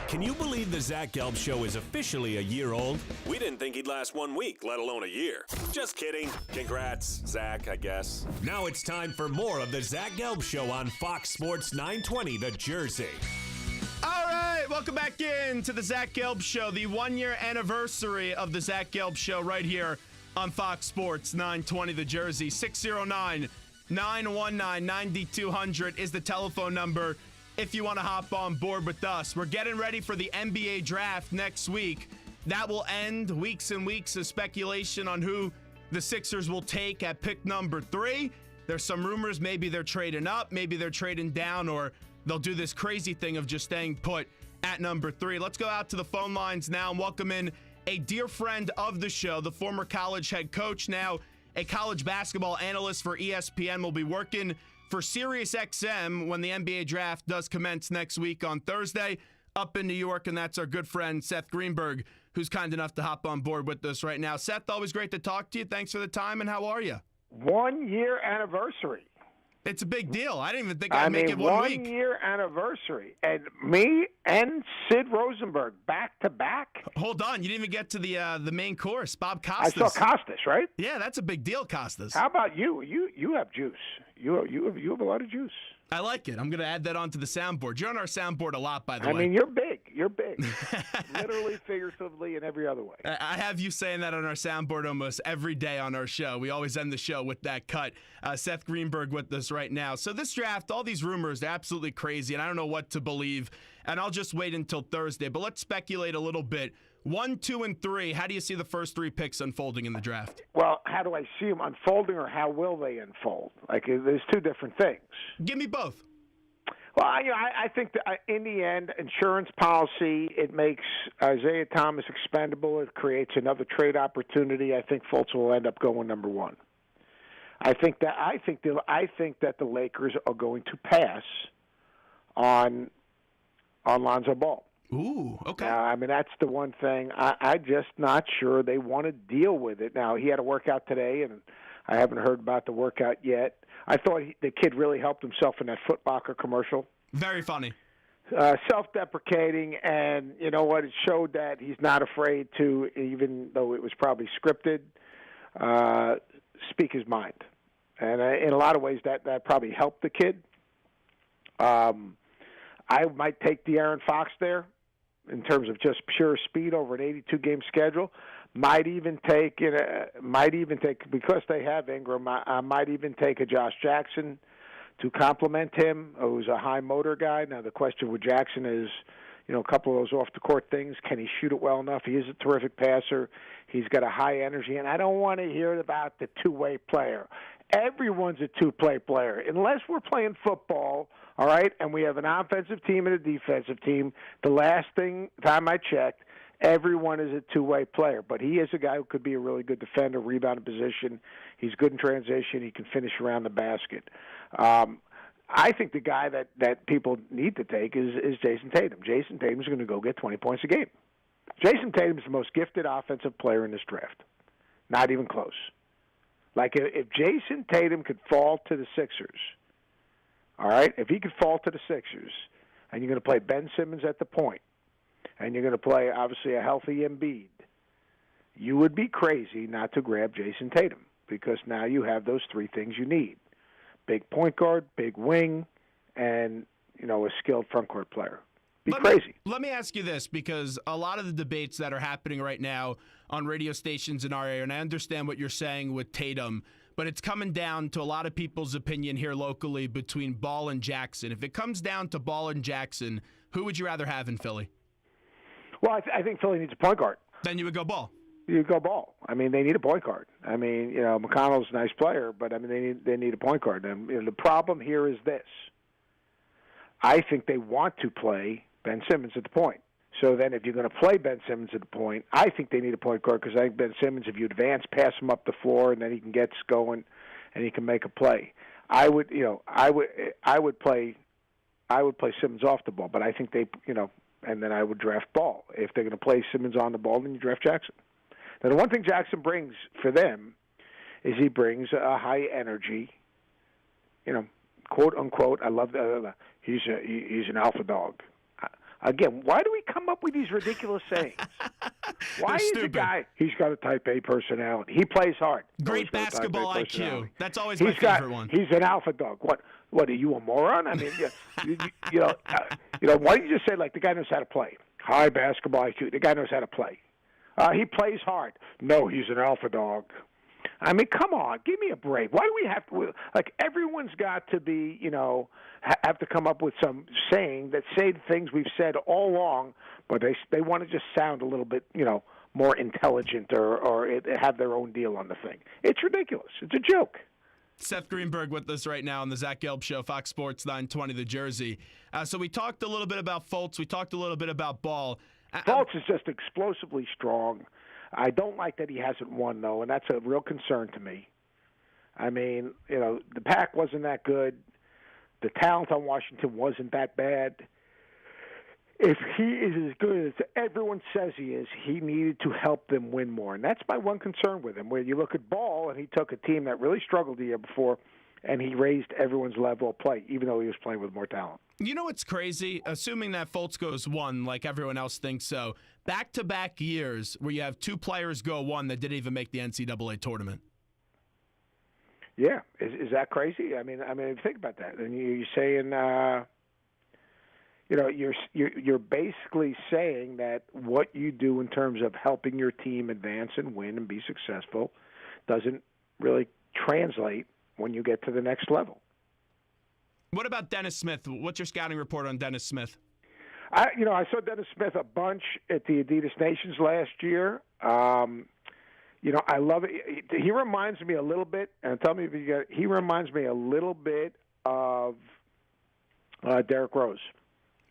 Can you believe the Zach Gelb Show is officially a year old? We didn't think he'd last 1 week, let alone a year. Just kidding. Congrats, Zach, I guess. Now it's time for more of the Zach Gelb Show on Fox Sports 920, The Jersey. All right, welcome back in to the Zach Gelb Show, the 1-year anniversary of the Zach Gelb Show right here on Fox Sports 920, The Jersey. 609-919-9200 is the telephone number if you want to hop on board with us. We're getting ready for the NBA draft next week. That will end weeks and weeks of speculation on who the Sixers will take at pick number 3. There's some rumors maybe they're trading up, maybe they're trading down, or they'll do this crazy thing of just staying put at number 3. Let's go out to the phone lines now and welcome in a dear friend of the show, the former college head coach, now a college basketball analyst for ESPN, will be working for SiriusXM when the NBA draft does commence next week on Thursday up in New York, and that's our good friend Seth Greenberg, who's kind enough to hop on board with us right now. Seth, always great to talk to you. Thanks for the time, and how are you? 1 year anniversary. It's a big deal. I didn't even think I'd make it 1 week. 1 year anniversary. And me and Sid Rosenberg back to back. Hold on. You didn't even get to the main course. Bob Costas. I saw Costas, right? Yeah, that's a big deal, Costas. How about you? You have juice. You have a lot of juice. I like it. I'm going to add that onto the soundboard. You're on our soundboard a lot, by the way. I mean, you're big. You're big. Literally, figuratively, and every other way. I have you saying that on our soundboard almost every day on our show. We always end the show with that cut. Seth Greenberg with us right now. So this draft, all these rumors, they're absolutely crazy, and I don't know what to believe. And I'll just wait until Thursday. But let's speculate a little bit. 1, 2, and 3, how do you see the first 3 picks unfolding in the draft? Well, how do I see them unfolding, or how will they unfold? Like, there's two different things. Give me both. Well, I think that in the end, insurance policy, it makes Isaiah Thomas expendable. It creates another trade opportunity. I think Fultz will end up going number 1. I think that the Lakers are going to pass on Lonzo Ball. Ooh, okay. I mean, that's the one thing. I'm just not sure they want to deal with it. Now, he had a workout today, and I haven't heard about the workout yet. I thought the kid really helped himself in that Foot Locker commercial. Very funny. Self-deprecating, and you know what? It showed that he's not afraid to, even though it was probably scripted, speak his mind. And in a lot of ways, that probably helped the kid. I might take De'Aaron Fox there in terms of just pure speed over an 82-game schedule. Might even take because they have Ingram. I might even take a Josh Jackson to complement him, who's a high motor guy. Now the question with Jackson is, a couple of those off the court things. Can he shoot it well enough? He is a terrific passer. He's got a high energy, and I don't want to hear about the two-way player. Everyone's a two-play player unless we're playing football. All right, and we have an offensive team and a defensive team. The last time I checked, everyone is a two-way player, but he is a guy who could be a really good defender, rebound position. He's good in transition. He can finish around the basket. I think the guy that people need to take is Jayson Tatum. Jayson Tatum's going to go get 20 points a game. Jayson Tatum's the most gifted offensive player in this draft. Not even close. Like, if Jayson Tatum could fall to the Sixers, all right, if he could fall to the Sixers, and you're going to play Ben Simmons at the point, and you're going to play, obviously, a healthy Embiid, you would be crazy not to grab Jayson Tatum, because now you have those 3 things you need. Big point guard, big wing, and, a skilled front court player. Crazy. Let me ask you this, because a lot of the debates that are happening right now on radio stations in our area, and I understand what you're saying with Tatum, but it's coming down to a lot of people's opinion here locally between Ball and Jackson. If it comes down to Ball and Jackson, who would you rather have in Philly? Well, I think Philly needs a point guard. Then you would go Ball. You go Ball. I mean, they need a point guard. I mean, McConnell's a nice player, but I mean, they need a point guard. And the problem here is this: I think they want to play Ben Simmons at the point. So then, if you're going to play Ben Simmons at the point, I think they need a point guard, because I think Ben Simmons, if you advance, pass him up the floor, and then he can get going, and he can make a play. I would play Simmons off the ball, but I think they, and then I would draft Ball. If they're going to play Simmons on the ball, then you draft Jackson. Now, the one thing Jackson brings for them is he brings a high energy, quote unquote. I love that. He's an alpha dog. Again, why do we come up with these ridiculous sayings? Why is a guy, he's got a type A personality. He plays hard. Great basketball IQ. That's always my favorite one. He's an alpha dog. What are you, a moron? I mean, you know, why don't you just say, like, the guy knows how to play? High basketball IQ. The guy knows how to play. He plays hard. No, he's an alpha dog. I mean, come on, give me a break. Why do we have to, like, everyone's got to be, have to come up with some saying that say the things we've said all along, but they want to just sound a little bit, more intelligent or have their own deal on the thing. It's ridiculous. It's a joke. Seth Greenberg with us right now on the Zach Gelb Show, Fox Sports 920 The Jersey. So we talked a little bit about Fultz. We talked a little bit about Ball. Fultz is just explosively strong. I don't like that he hasn't won, though, and that's a real concern to me. I mean, the pack wasn't that good. The talent on Washington wasn't that bad. If he is as good as everyone says he is, he needed to help them win more. And that's my one concern with him. Where you look at Ball, and he took a team that really struggled the year before, and he raised everyone's level of play, even though he was playing with more talent. You know what's crazy? Assuming that Fultz goes 1, like everyone else thinks so, back-to-back years where you have 2 players go 1 that didn't even make the NCAA tournament. Yeah, is that crazy? I mean, think about that. And you're saying, you're basically saying that what you do in terms of helping your team advance and win and be successful doesn't really translate when you get to the next level. What about Dennis Smith? What's your scouting report on Dennis Smith? I saw Dennis Smith a bunch at the Adidas Nations last year. I love it. He reminds me a little bit, and tell me if you get it, he reminds me a little bit of Derrick Rose.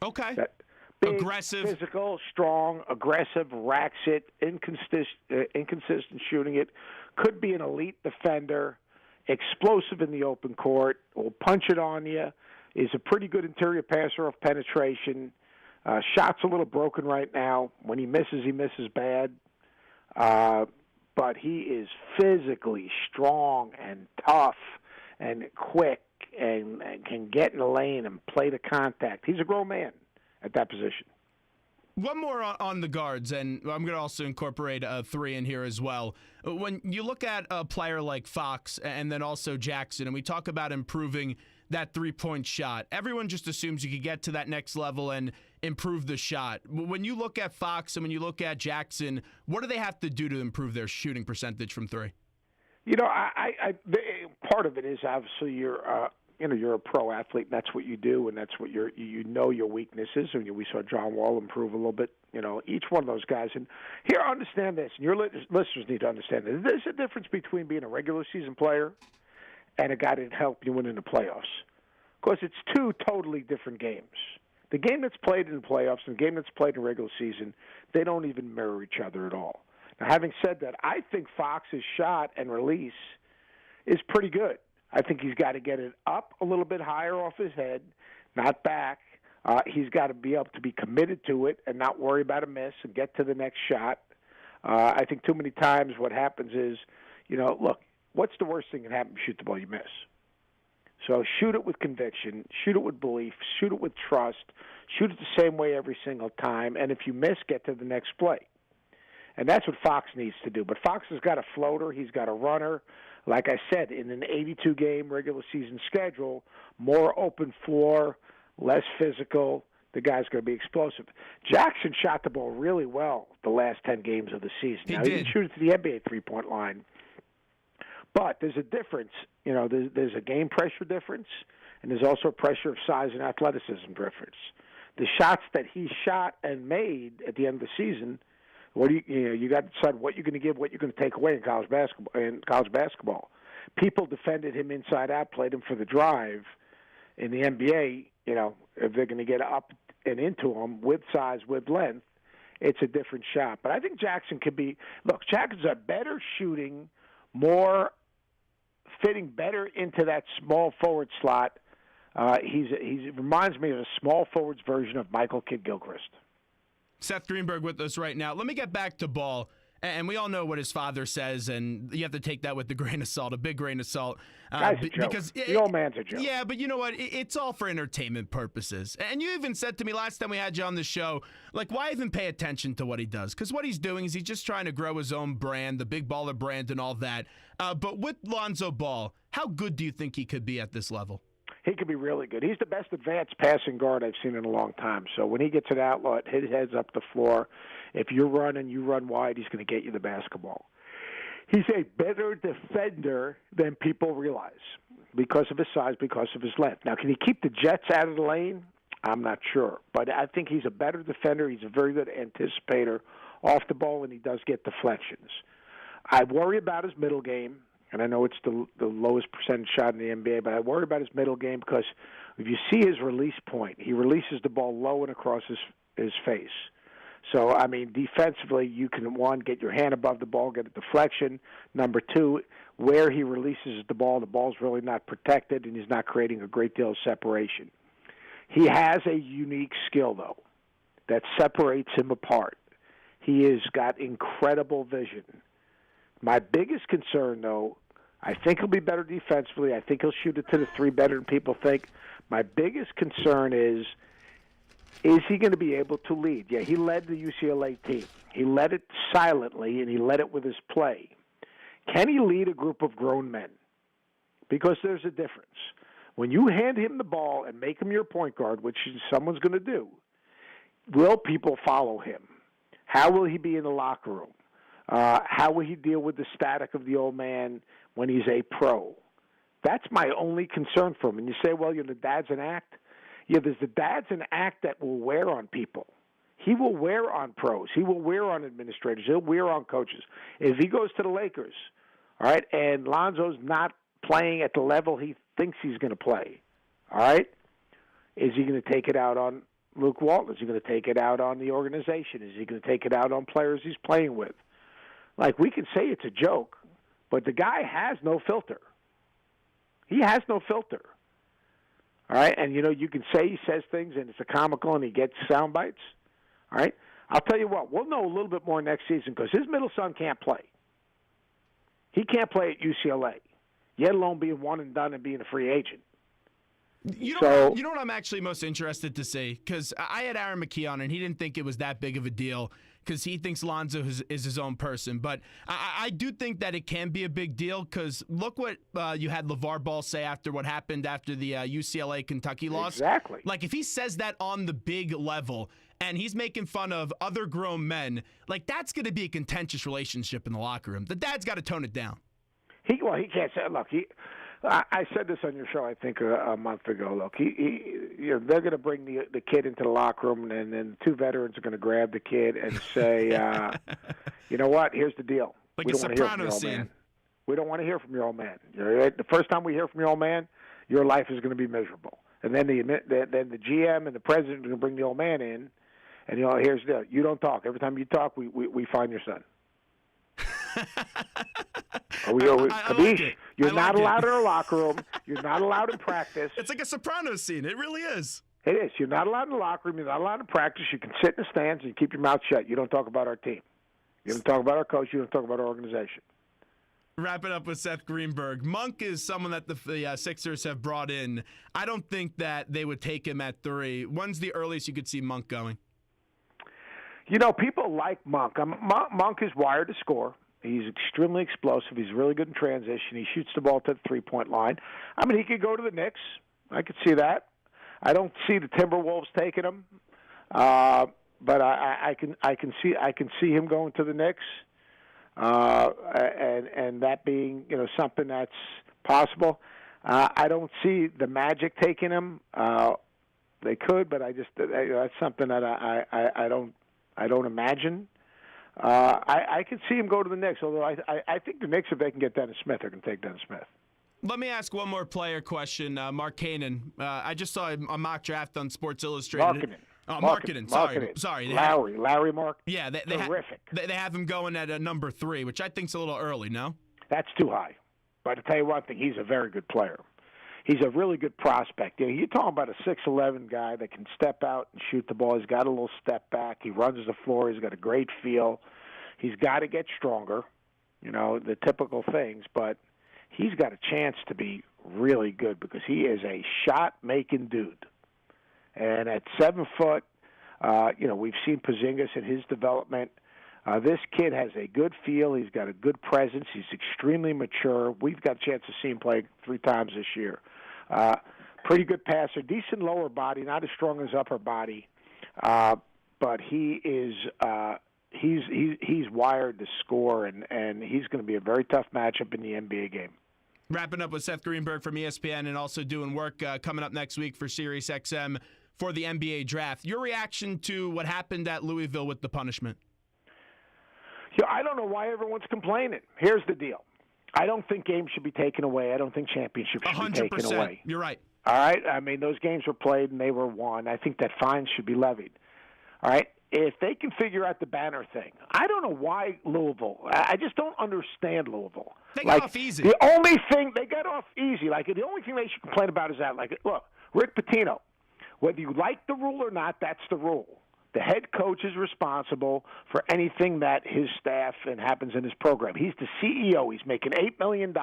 Okay. That big, aggressive, physical, strong, aggressive, racks it, inconsistent shooting it, could be an elite defender, explosive in the open court, will punch it on you, is a pretty good interior passer off penetration. Shot's a little broken right now. When he misses bad. But he is physically strong and tough and quick and can get in the lane and play the contact. He's a grown man at that position. One more on the guards, and I'm going to also incorporate 3 in here as well. When you look at a player like Fox and then also Jackson, and we talk about improving that three-point shot, everyone just assumes you could get to that next level and improve the shot. When you look at Fox and when you look at Jackson, what do they have to do to improve their shooting percentage from 3? Part of it is obviously you're a pro athlete, and that's what you do, and that's what your weaknesses. And we saw John Wall improve a little bit. Each one of those guys. And here, understand this, and your listeners need to understand this. There's a difference between being a regular season player and a guy that helped you win in the playoffs, because it's 2 totally different games. The game that's played in the playoffs and the game that's played in the regular season, they don't even mirror each other at all. Now, having said that, I think Fox's shot and release is pretty good. I think he's got to get it up a little bit higher off his head, not back. He's got to be able to be committed to it and not worry about a miss and get to the next shot. I think too many times what happens is, look, what's the worst thing that can happen? Shoot the ball, you miss. So shoot it with conviction, shoot it with belief, shoot it with trust, shoot it the same way every single time, and if you miss, get to the next play. And that's what Fox needs to do. But Fox has got a floater, he's got a runner. Like I said, in an 82-game regular season schedule, more open floor, less physical, the guy's going to be explosive. Jackson shot the ball really well the last 10 games of the season. He didn't shoot it to the NBA three-point line. But there's a difference. There's a game pressure difference, and there's also a pressure of size and athleticism difference. The shots that he shot and made at the end of the season, you got to decide what you're going to give, what you're going to take away in college basketball. People defended him inside out, played him for the drive. In the NBA, if they're going to get up and into him with size, with length, it's a different shot. But I think Jackson could be. Look, Jackson's a better shooting, more fitting better into that small forward slot. He reminds me of a small forward's version of Michael Kidd-Gilchrist. Seth Greenberg with us right now. Let me get back to Ball. And we all know what his father says, and you have to take that with a grain of salt, a big grain of salt. Guy's a joke. Because the old man's a joke. Yeah, but you know what? It's all for entertainment purposes. And you even said to me last time we had you on the show, like, why even pay attention to what he does? Because what he's doing is he's just trying to grow his own brand, the big baller brand and all that. But with Lonzo Ball, how good do you think he could be at this level? He could be really good. He's the best advanced passing guard I've seen in a long time. So when he gets an outlet, his head's up the floor. If you're running, you run wide, he's going to get you the basketball. He's a better defender than people realize because of his size, because of his length. Now, can he keep the Jets out of the lane? I'm not sure. But I think he's a better defender. He's a very good anticipator off the ball, and he does get deflections. I worry about his middle game. And I know it's the lowest percentage shot in the NBA, but I worry about his middle game because if you see his release point, he releases the ball low and across his face. So, I mean, defensively, you can, one, get your hand above the ball, get a deflection. Number two, where he releases the ball's really not protected, and he's not creating a great deal of separation. He has a unique skill, though, that separates him apart. He has got incredible vision. My biggest concern, though, I think he'll be better defensively. I think he'll shoot it to the three better than people think. My biggest concern is he going to be able to lead? Yeah, he led the UCLA team. He led it silently, and he led it with his play. Can he lead a group of grown men? Because there's a difference. When you hand him the ball and make him your point guard, which someone's going to do, will people follow him? How will he be in the locker room? How will he deal with the static of the old man when he's a pro? That's my only concern for him. And you say, well, the dad's an act. Yeah, there's the dad's an act that will wear on people. He will wear on pros. He will wear on administrators. He'll wear on coaches. If he goes to the Lakers, all right, and Lonzo's not playing at the level he thinks he's going to play, all right, is he going to take it out on Luke Walton? Is he going to take it out on the organization? Is he going to take it out on players he's playing with? Like, we can say it's a joke, but the guy has no filter. He has no filter. All right? And, you can say he says things and it's a comical and he gets sound bites. All right? I'll tell you what, we'll know a little bit more next season because his middle son can't play. He can't play at UCLA, yet alone being one and done and being a free agent. You know what I'm actually most interested to see? Because I had Aaron McKee on, and he didn't think it was that big of a deal because he thinks Lonzo is his own person. But I do think that it can be a big deal because look what you had LaVar Ball say after what happened after the UCLA-Kentucky loss. Exactly. Like, if he says that on the big level and he's making fun of other grown men, like, that's going to be a contentious relationship in the locker room. The dad's got to tone it down. He can't say, look, I said this on your show, I think, a month ago. Look, they're going to bring the kid into the locker room, and then the two veterans are going to grab the kid and say, you know what? Here's the deal. Like we a don't want to hear from your Sopranos old man. scene. We don't want to hear from your old man. The first time we hear from your old man, your life is going to be miserable. And then the GM and the president are going to bring the old man in, and here's the deal. You don't talk. Every time you talk, we find your son. You're not allowed in our locker room. You're not allowed in practice. It's like a Sopranos scene. It really is. It is. You're not allowed in the locker room. You're not allowed in practice. You can sit in the stands and keep your mouth shut. You don't talk about our team. You don't talk about our coach. You don't talk about our organization. Wrap it up with Seth Greenberg. Monk is someone that the Sixers have brought in. I don't think that they would take him at 3. When's the earliest you could see Monk going? People like Monk. Monk is wired to score. He's extremely explosive. He's really good in transition. He shoots the ball to the three-point line. I mean, he could go to the Knicks. I could see that. I don't see the Timberwolves taking him, but I can see him going to the Knicks, and that being something that's possible. I don't see the Magic taking him. They could, but that's something that I don't imagine. I could see him go to the Knicks, although I think the Knicks, if they can get Dennis Smith, are going to take Dennis Smith. Let me ask one more player question. Mark Canaan. I just saw a mock draft on Sports Illustrated. Marketing. Sorry. Larry Mark. Yeah, terrific. They have him going at number 3, which I think's a little early, no? That's too high. But to tell you one thing, he's a very good player. He's a really good prospect. You're talking about a 6'11" guy that can step out and shoot the ball. He's got a little step back. He runs the floor. He's got a great feel. He's got to get stronger, the typical things, but he's got a chance to be really good because he is a shot-making dude. And at 7 foot, we've seen Porzingis in his development. This kid has a good feel. He's got a good presence. He's extremely mature. We've got a chance to see him play 3 times this year. Pretty good passer, decent lower body, not as strong as upper body, but he is he's wired to score, and he's going to be a very tough matchup in the NBA game. Wrapping up with Seth Greenberg from ESPN and also doing work coming up next week for SiriusXM for the NBA draft. Your reaction to what happened at Louisville with the punishment? I don't know why everyone's complaining. Here's the deal. I don't think games should be taken away. I don't think championships should 100%. Be taken away. You're right. All right? I mean, those games were played and they were won. I think that fines should be levied. All right? If they can figure out the banner thing, I don't know why Louisville. I just don't understand Louisville. They got off easy. The only thing they got off easy, the only thing they should complain about is that, look, Rick Pitino, whether you like the rule or not, that's the rule. The head coach is responsible for anything that his staff and happens in his program. He's the CEO. He's making $8 million.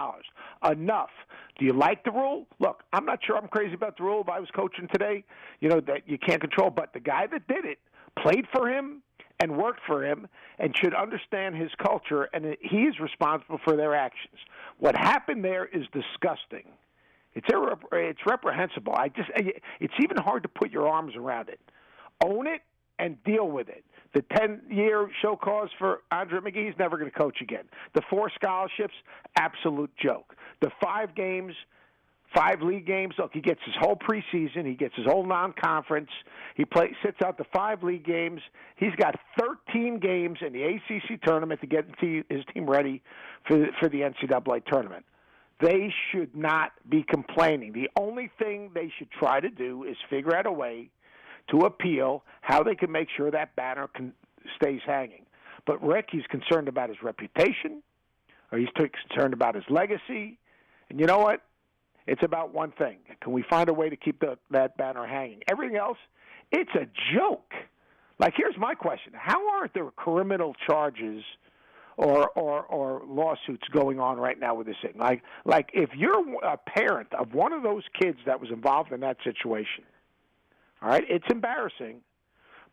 Enough. Do you like the rule? Look, I'm not sure I'm crazy about the rule. If I was coaching today, that you can't control. But the guy that did it played for him and worked for him and should understand his culture, and he is responsible for their actions. What happened there is disgusting. It's reprehensible. It's even hard to put your arms around it. Own it and deal with it. The 10-year show cause for Andre McGee, he's never going to coach again. The 4 scholarships, absolute joke. The 5 games, 5 league games, look, he gets his whole preseason. He gets his whole non-conference. He sits out the 5 league games. He's got 13 games in the ACC tournament to get his team ready for the NCAA tournament. They should not be complaining. The only thing they should try to do is figure out a way to appeal how they can make sure that banner stays hanging. But Rick, he's concerned about his reputation, or he's concerned about his legacy. And you know what? It's about one thing. Can we find a way to keep that banner hanging? Everything else, it's a joke. Here's my question. How aren't there criminal charges or lawsuits going on right now with this thing? Like if you're a parent of one of those kids that was involved in that situation, all right, it's embarrassing,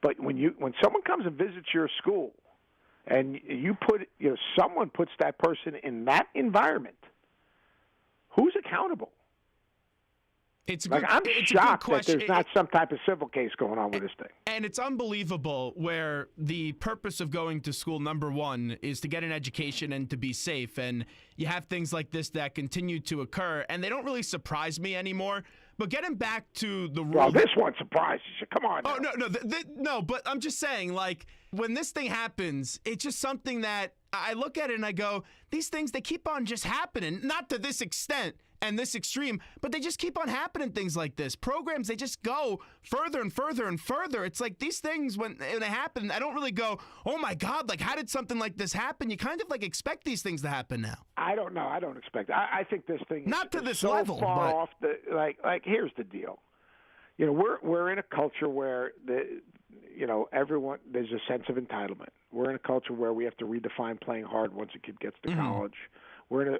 but when someone comes and visits your school, and someone puts that person in that environment, who's accountable? I'm shocked that there's not some type of civil case going on with this thing. And it's unbelievable where the purpose of going to school, number one, is to get an education and to be safe. And you have things like this that continue to occur, and they don't really surprise me anymore. But getting back to the rule. Well, this one surprises you. Come on. Oh, no, but I'm just saying, when this thing happens, it's just something that I look at it and I go, these things, they keep on just happening. Not to this extent and this extreme, but they just keep on happening, things like this. Programs, they just go further and further and further. It's like these things, when they happen, I don't really go, oh my God, how did something like this happen? You kind of expect these things to happen now. I don't know. I don't expect it. I think this thing not to is this so level, far but off. Here's the deal. We're in a culture where everyone, there's a sense of entitlement. We're in a culture where we have to redefine playing hard once a kid gets to college. We're in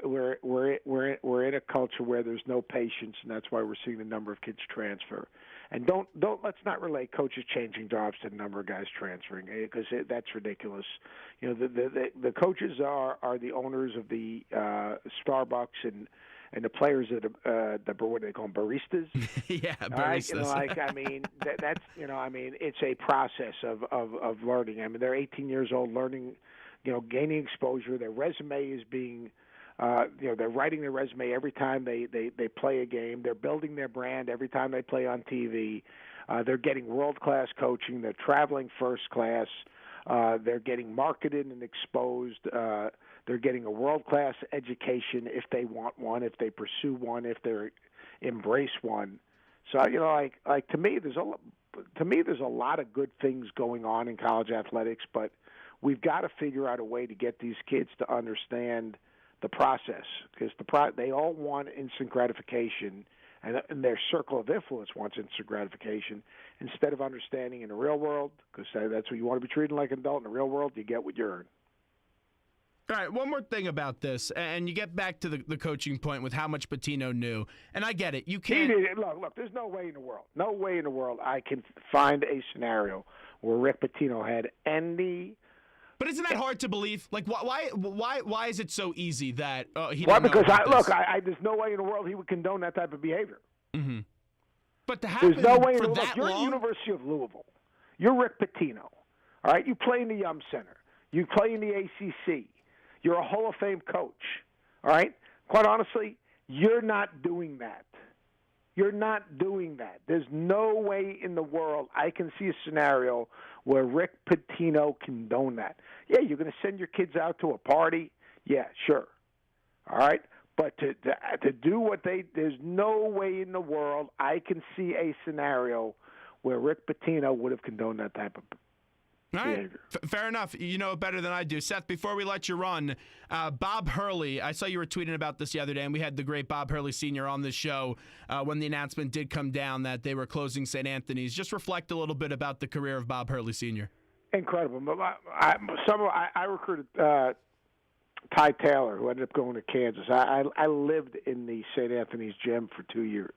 a culture where there's no patience, and that's why we're seeing the number of kids transfer. And let's not relate coaches changing jobs to the number of guys transferring, because that's ridiculous. The coaches are the owners of the Starbucks and the players that what do they call them, baristas? Yeah, baristas. That's it's a process of learning. I mean, they're 18 years old, learning, gaining exposure. Their resume is being, they're writing their resume every time they play a game. They're building their brand every time they play on TV. They're getting world-class coaching. They're traveling first class. They're getting marketed and exposed. They're getting a world-class education if they want one, if they pursue one, if they embrace one. So to me, there's a lot of good things going on in college athletics, but we've got to figure out a way to get these kids to understand the process, because they all want instant gratification, and their circle of influence wants instant gratification, instead of understanding in the real world, because that's what you want to be treated like an adult. In the real world, you get what you earn. All right, one more thing about this, and you get back to the coaching point with how much Pitino knew, and I get it. You can't. Look, there's no way in the world I can find a scenario where Rick Pitino had any. But isn't that hard to believe? Like, why is it so easy that he? Why? Didn't know Because about this? there's no way in the world he would condone that type of behavior. Mm-hmm. But to happen there's no way for in the that world. You're at the University of Louisville. You're Rick Pitino. All right, you play in the Yum Center. You play in the ACC. You're a Hall of Fame coach. All right? Quite honestly, you're not doing that. You're not doing that. There's no way in the world I can see a scenario where Rick Pitino condone that. Yeah, you're going to send your kids out to a party? Yeah, sure. All right? But to do what there's no way in the world I can see a scenario where Rick Pitino would have condoned that type of all right. Fair enough. You know it better than I do. Seth, before we let you run, Bob Hurley, I saw you were tweeting about this the other day, and we had the great Bob Hurley Sr. on the show when the announcement did come down that they were closing St. Anthony's. Just reflect a little bit about the career of Bob Hurley Sr. Incredible. I recruited Ty Taylor, who ended up going to Kansas. I lived in the St. Anthony's gym for 2 years.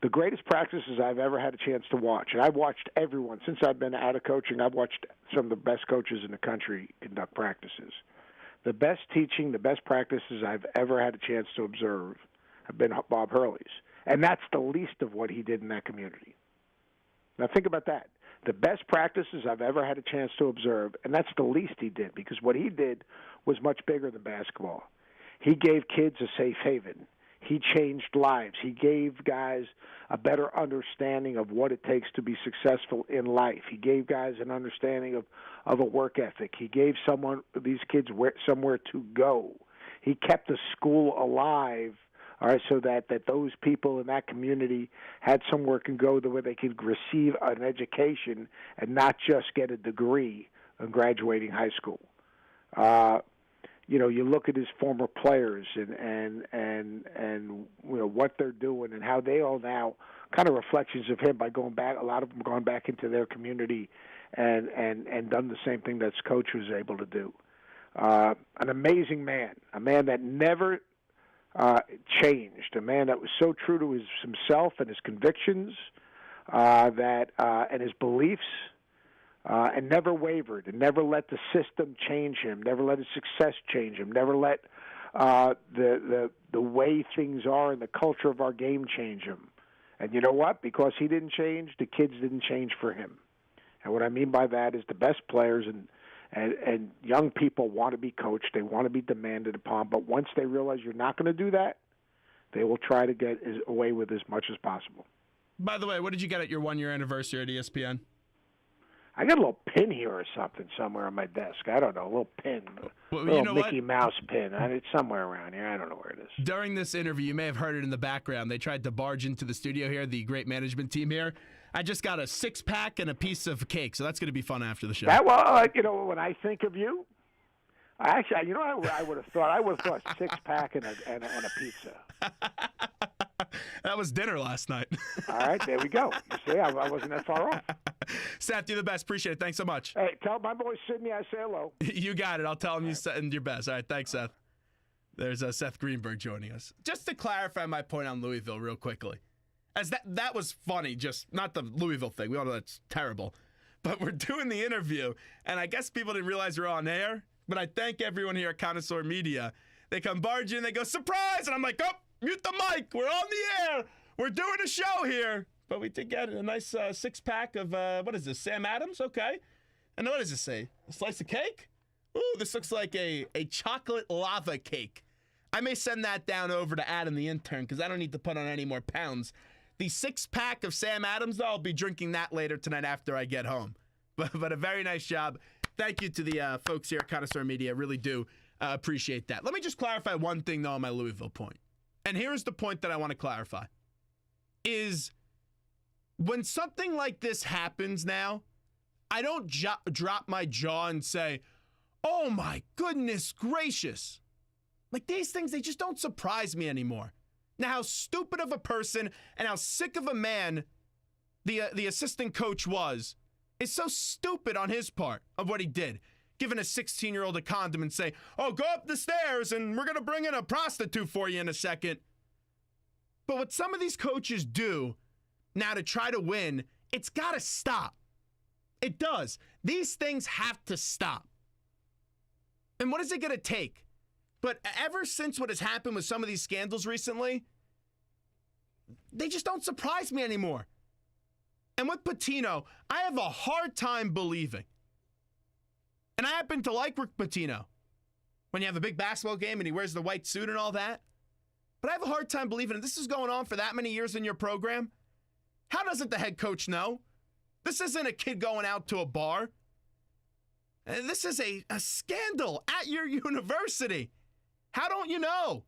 The greatest practices I've ever had a chance to watch, and I've watched everyone. Since I've been out of coaching, I've watched some of the best coaches in the country conduct practices. The best teaching, the best practices I've ever had a chance to observe have been Bob Hurley's. And that's the least of what he did in that community. Now think about that. The best practices I've ever had a chance to observe, and that's the least he did, because what he did was much bigger than basketball. He gave kids a safe haven. He changed lives. He gave guys a better understanding of what it takes to be successful in life. He gave guys an understanding of a work ethic. He gave these kids somewhere to go. He kept the school alive, all right, so that those people in that community had somewhere to go where they could receive an education and not just get a degree in graduating high school. You look at his former players and what they're doing and how they all now kind of reflections of him by going back. A lot of them gone back into their community and done the same thing that his coach was able to do. An amazing man, a man that never changed, a man that was so true to himself and his convictions and his beliefs. And never wavered, and never let the system change him, never let his success change him, never let the way things are and the culture of our game change him. And you know what? Because he didn't change, the kids didn't change for him. And what I mean by that is the best players and young people want to be coached, they want to be demanded upon, but once they realize you're not going to do that, they will try to get away with as much as possible. By the way, what did you get at your 1-year anniversary at ESPN? I got a little pin here or something somewhere on my desk. I don't know, a little pin, well, little Mickey Mouse pin. It's somewhere around here. I don't know where it is. During this interview, you may have heard it in the background. They tried to barge into the studio here, the great management team here. I just got a 6-pack and a piece of cake, so that's going to be fun after the show. When I think of you, I would have thought 6-pack and a pizza. That was dinner last night. All right, there we go. You see, I wasn't that far off. Seth, you're the best. Appreciate it. Thanks so much. Hey, tell my boy Sydney I say hello. You got it. I'll tell him you send your best. All right, thanks, Seth. There's Seth Greenberg joining us. Just to clarify my point on Louisville real quickly. As that was funny, just not the Louisville thing. We all know that's terrible. But we're doing the interview, and I guess people didn't realize we're on air. But I thank everyone here at Connoisseur Media. They come barge in, they go, surprise! And I'm like, oh, mute the mic. We're on the air. We're doing a show here. But we did get a nice 6-pack of, what is this, Sam Adams? Okay. And what does this say? A slice of cake? Ooh, this looks like a chocolate lava cake. I may send that down over to Adam, the intern, because I don't need to put on any more pounds. The 6-pack of Sam Adams, though, I'll be drinking that later tonight after I get home. But a very nice job. Thank you to the folks here at Connoisseur Media. Really do appreciate that. Let me just clarify one thing, though, on my Louisville point. And here's the point that I want to clarify. Is when something like this happens now, I don't drop my jaw and say, oh, my goodness gracious. Like, these things, they just don't surprise me anymore. Now, how stupid of a person and how sick of a man the assistant coach was is so stupid on his part of what he did. giving a 16-year-old a condom and say, oh, go up the stairs and we're going to bring in a prostitute for you in a second. But what some of these coaches do now to try to win, it's got to stop. It does. These things have to stop. And what is it going to take? But ever since what has happened with some of these scandals recently, they just don't surprise me anymore. And with Pitino, I have a hard time believing. And I happen to like Rick Pitino when you have a big basketball game and he wears the white suit and all that. But I have a hard time believing, and this is going on for that many years in your program. How doesn't the head coach know? This isn't a kid going out to a bar. This is a scandal at your university. How don't you know? All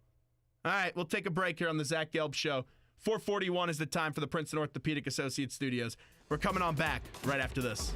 right, we'll take a break here on the Zach Gelb Show. 4:41 is the time for the Princeton Orthopedic Associates Studios. We're coming on back right after this.